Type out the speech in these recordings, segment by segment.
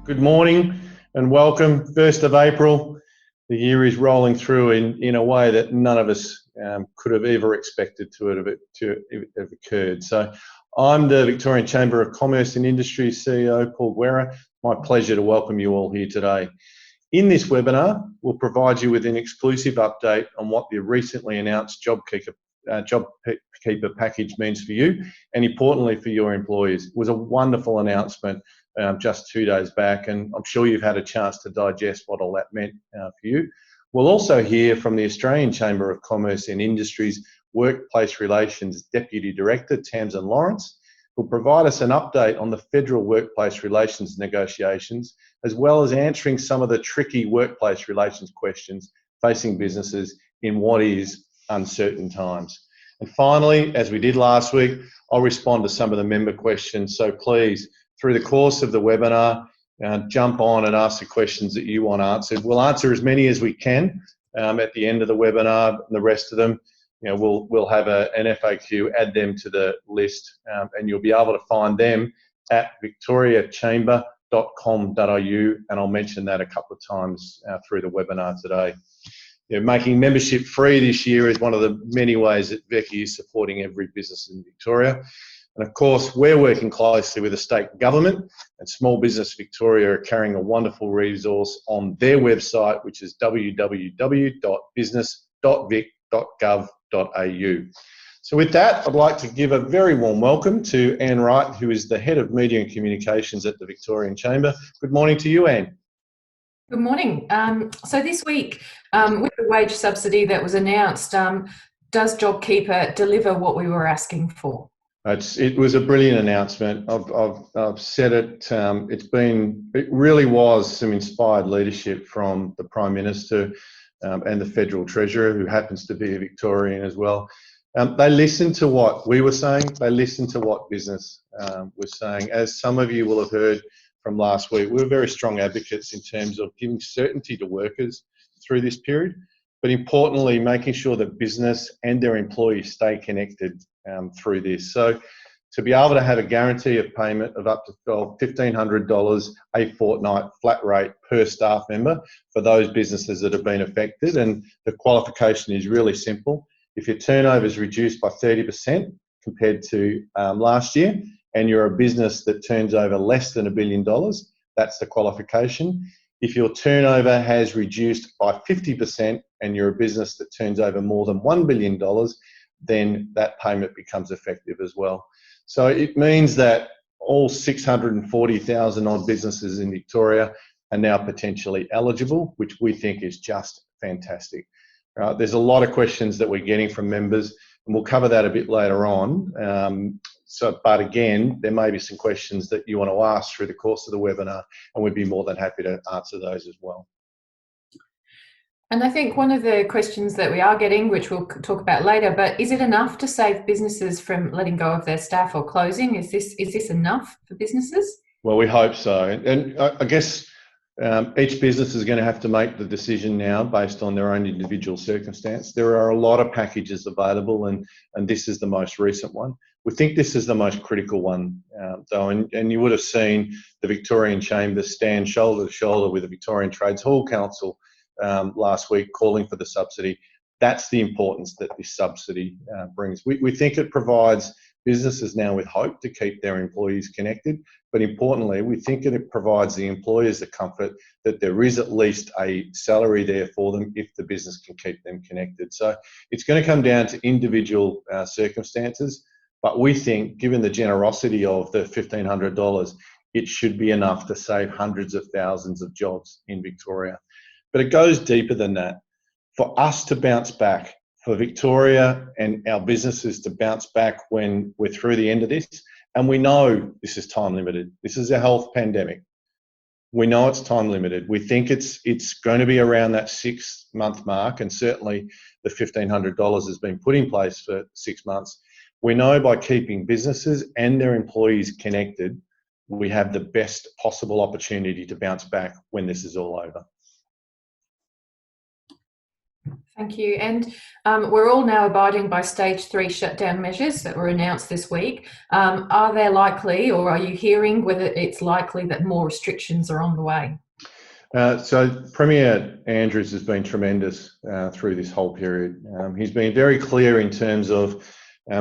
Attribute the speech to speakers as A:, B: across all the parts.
A: Good morning and welcome. 1st of April, the year is rolling through in a way that none of us could have ever expected to have occurred. So I'm the Victorian Chamber of Commerce and Industry CEO, Paul Guerra. My pleasure to welcome you all here today. In this webinar, we'll provide you with an exclusive update on what the recently announced JobKeeper package means for you and importantly for your employees. It was a wonderful announcement just 2 days back, and I'm sure you've had a chance to digest what all that meant for you. We'll also hear from the Australian Chamber of Commerce and Industry's Workplace Relations Deputy Director, Tamsin Lawrence, who'll provide us an update on the federal workplace relations negotiations, as well as answering some of the tricky workplace relations questions facing businesses in what is uncertain times. And finally, as we did last week, I'll respond to some of the member questions. So please, through the course of the webinar, jump on and ask the questions that you want answered. We'll answer as many as we can at the end of the webinar, and the rest of them, we'll have an FAQ, add them to the list, and you'll be able to find them at victoriachamber.com.au, and I'll mention that a couple of times through the webinar today. Making membership free this year is one of the many ways that VECI is supporting every business in Victoria. And of course, we're working closely with the state government, and Small Business Victoria are carrying a wonderful resource on their website, which is www.business.vic.gov.au. So with that, I'd like to give a very warm welcome to Anne Wright, who is the Head of Media and Communications at the Victorian Chamber. Good morning to you, Anne.
B: Good morning. So this week, with the wage subsidy that was announced, does JobKeeper deliver what we were asking for?
A: It was a brilliant announcement. I've said it. It really was some inspired leadership from the Prime Minister and the Federal Treasurer, who happens to be a Victorian as well. They listened to what we were saying. They listened to what business was saying. As some of you will have heard from last week, we were very strong advocates in terms of giving certainty to workers through this period, but importantly, making sure that business and their employees stay connected through this. So to be able to have a guarantee of payment of up to $1,500 a fortnight flat rate per staff member for those businesses that have been affected, and the qualification is really simple. If your turnover is reduced by 30% compared to last year, and you're a business that turns over less than $1 billion, that's the qualification. If your turnover has reduced by 50% and you're a business that turns over more than $1 billion, then that payment becomes effective as well. So it means that all 640,000 odd businesses in Victoria are now potentially eligible, which we think is just fantastic. There's a lot of questions that we're getting from members, and we'll cover that a bit later on. But again, there may be some questions that you want to ask through the course of the webinar, and we'd be more than happy to answer those as well.
B: And I think one of the questions that we are getting, which we'll talk about later, but is it enough to save businesses from letting go of their staff or closing? Is this enough for businesses?
A: Well, we hope so. And I guess each business is going to have to make the decision now based on their own individual circumstance. There are a lot of packages available, and this is the most recent one. We think this is the most critical one, though, and you would have seen the Victorian Chamber stand shoulder to shoulder with the Victorian Trades Hall Council last week calling for the subsidy. That's the importance that this subsidy brings. We think it provides businesses now with hope to keep their employees connected, but importantly, we think that it provides the employers the comfort that there is at least a salary there for them if the business can keep them connected. So it's going to come down to individual circumstances, but we think, given the generosity of the $1,500, it should be enough to save hundreds of thousands of jobs in Victoria. But it goes deeper than that. For us to bounce back, for Victoria and our businesses to bounce back when we're through the end of this, and we know this is time limited. This is a health pandemic. We know it's time limited. We think it's going to be around that 6-month mark, and certainly the $1,500 has been put in place for 6 months. We know by keeping businesses and their employees connected, we have the best possible opportunity to bounce back when this is all over.
B: Thank you. And we're all now abiding by stage 3 shutdown measures that were announced this week. Are there likely, or are you hearing whether it's likely that more restrictions are on the way?
A: So Premier Andrews has been tremendous through this whole period. He's been very clear in terms of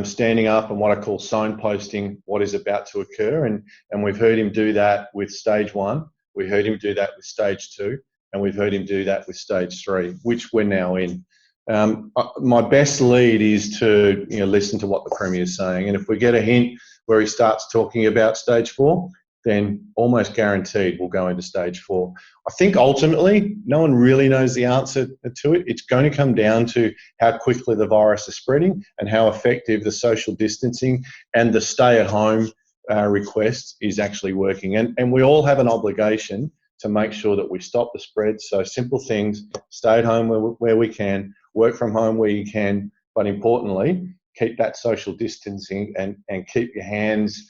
A: standing up and what I call signposting what is about to occur. And we've heard him do that with stage 1. We heard him do that with stage 2. And we've heard him do that with stage 3, which we're now in. My best lead is to listen to what the Premier is saying. And if we get a hint where he starts talking about stage 4, then almost guaranteed we'll go into stage 4. I think ultimately no one really knows the answer to it. It's going to come down to how quickly the virus is spreading and how effective the social distancing and the stay-at-home request is actually working. And we all have an obligation to make sure that we stop the spread. So simple things: stay at home where we can, work from home where you can, but importantly, keep that social distancing and keep your hands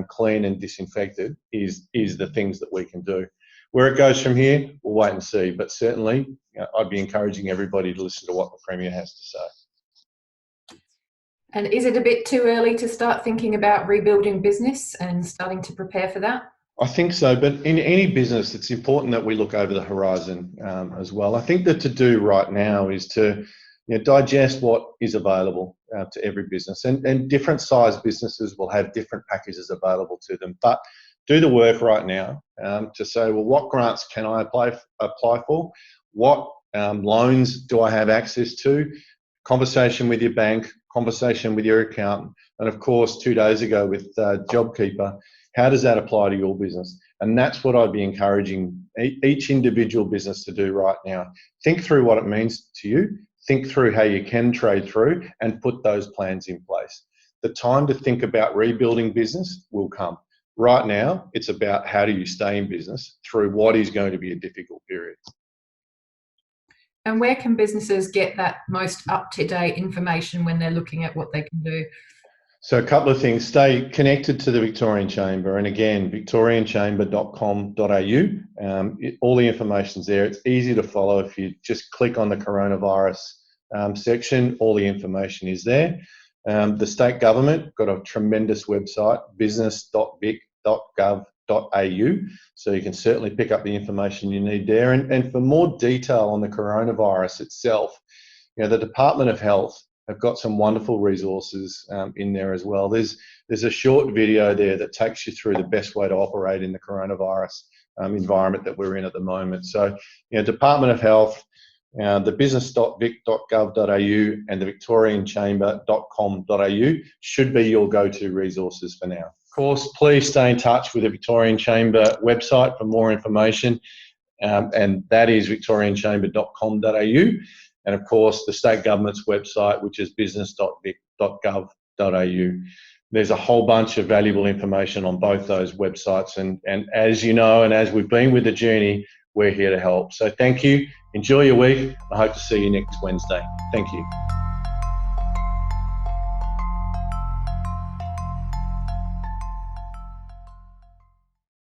A: clean and disinfected is the things that we can do. Where it goes from here, we'll wait and see. But certainly, I'd be encouraging everybody to listen to what the Premier has to say.
B: And is it a bit too early to start thinking about rebuilding business and starting to prepare for that?
A: I think so, but in any business, it's important that we look over the horizon as well. I think that to do right now is to digest what is available to every business, and different size businesses will have different packages available to them. But do the work right now to say, well, what grants can I apply for? What loans do I have access to? Conversation with your bank, conversation with your accountant, and of course, 2 days ago with JobKeeper. How does that apply to your business? And that's what I'd be encouraging each individual business to do right now. Think through what it means to you. Think through how you can trade through and put those plans in place. The time to think about rebuilding business will come. Right now, it's about how do you stay in business through what is going to be a difficult period.
B: And where can businesses get that most up-to-date information when they're looking at what they can do?
A: So a couple of things. Stay connected to the Victorian Chamber, and again, victorianchamber.com.au. All the information's there. It's easy to follow. If you just click on the coronavirus section, all the information is there. The state government got a tremendous website, business.vic.gov.au, so you can certainly pick up the information you need there. And for more detail on the coronavirus itself, the Department of Health have got some wonderful resources in there as well. There's a short video there that takes you through the best way to operate in the coronavirus environment that we're in at the moment. So, Department of Health, the business.vic.gov.au and the victorianchamber.com.au should be your go-to resources for now. Of course, please stay in touch with the Victorian Chamber website for more information, and that is victorianchamber.com.au. And of course, the state government's website, which is business.vic.gov.au. There's a whole bunch of valuable information on both those websites. And as you know, and as we've been with the journey, we're here to help. So thank you. Enjoy your week. I hope to see you next Wednesday. Thank you.